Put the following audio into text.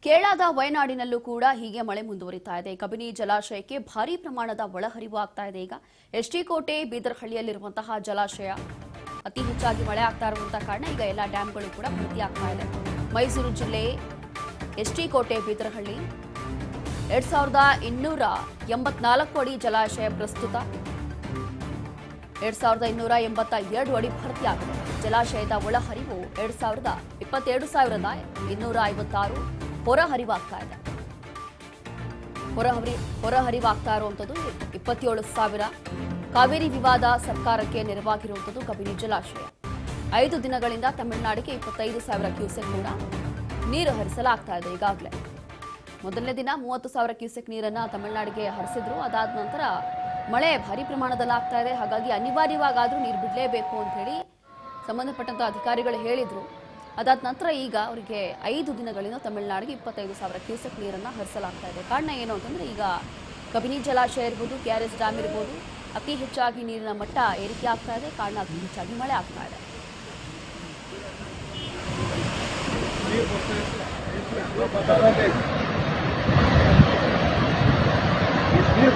ಕೇರಳದ ವಯನಾಡಿನಲ್ಲೂ ಕೂಡ ಹೀಗೆ ಮಳೆ ಮುಂದುವರಿತಾ ಇದೆ. ಕಬಿನಿ ಜಲಾಶಯಕ್ಕೆ ಭಾರೀ ಪ್ರಮಾಣದ ಒಳಹರಿವು ಆಗ್ತಾ ಇದೆ. ಈಗ ಎಸ್ಟಿ ಕೋಟೆ ಬೀದರ್ಹಳ್ಳಿಯಲ್ಲಿರುವಂತಹ ಜಲಾಶಯ ಅತಿ ಹೆಚ್ಚಾಗಿ ಮಳೆ ಆಗ್ತಾ ಇರುವಂತಹ ಕಾರಣ ಈಗ ಎಲ್ಲ ಡ್ಯಾಂಗಳು ಕೂಡ ಭರ್ತಿಯಾಗ್ತಾ ಇದೆ. ಮೈಸೂರು ಜಿಲ್ಲೆ ಎಸ್ಟಿ ಕೋಟೆ ಬೀದರ್ಹಳ್ಳಿ 2284 ಅಡಿ ಜಲಾಶಯ ಪ್ರಸ್ತುತ 2282 ಅಡಿ ಭರ್ತಿಯಾಗಿದೆ. ಜಲಾಶಯದ ಒಳಹರಿವು 22,256 ಹೊರಹರಿವಾಗ್ತಾ ಇದೆ. ಹೊರಹರಿವಾಗ್ತಾ ಇರುವಂಥದ್ದು 27,000. ಕಾವೇರಿ ವಿವಾದ ಸರ್ಕಾರಕ್ಕೆ ನೆರವಾಗಿರುವಂಥದ್ದು ಕಬಿನಿ ಜಲಾಶಯ. 5 ದಿನಗಳಿಂದ ತಮಿಳುನಾಡಿಗೆ 25,000 ಕ್ಯೂಸೆಕ್ ಕೂಡ ನೀರು ಹರಿಸಲಾಗ್ತಾ ಇದೆ. ಈಗಾಗಲೇ ಮೊದಲನೇ ದಿನ 30,000 ಕ್ಯೂಸೆಕ್ ನೀರನ್ನು ತಮಿಳುನಾಡಿಗೆ ಹರಿಸಿದ್ರು. ಅದಾದ ನಂತರ ಮಳೆ ಭಾರಿ ಪ್ರಮಾಣದಲ್ಲಿ ಆಗ್ತಾ ಇದೆ. ಹಾಗಾಗಿ ಅನಿವಾರ್ಯವಾಗಾದರೂ ನೀರು ಬಿಡಲೇಬೇಕು ಅಂತ ಹೇಳಿ ಸಂಬಂಧಪಟ್ಟಂತ ಅಧಿಕಾರಿಗಳು ಹೇಳಿದ್ರು. ಅದಾದ ನಂತರ ಈಗ ಅವರಿಗೆ 5 ದಿನಗಳಿಂದ ತಮಿಳುನಾಡಿಗೆ 25,000 ಕ್ಯೂಸೆಕ್ ನೀರನ್ನು ಹರಿಸಲಾಗ್ತಾ ಇದೆ. ಕಾರಣ ಏನು ಅಂತಂದ್ರೆ ಈಗ ಕಬಿನಿ ಜಲಾಶಯ ಇರ್ಬೋದು, KRS ಡ್ಯಾಮ್ ಇರ್ಬೋದು, ಅತಿ ಹೆಚ್ಚಾಗಿ ನೀರಿನ ಮಟ್ಟ ಏರಿಕೆ ಆಗ್ತಾ ಇದೆ. ಕಾರಣ ಅತಿ ಹೆಚ್ಚಾಗಿ ಮಳೆ ಆಗ್ತಾ ಇದೆ. ये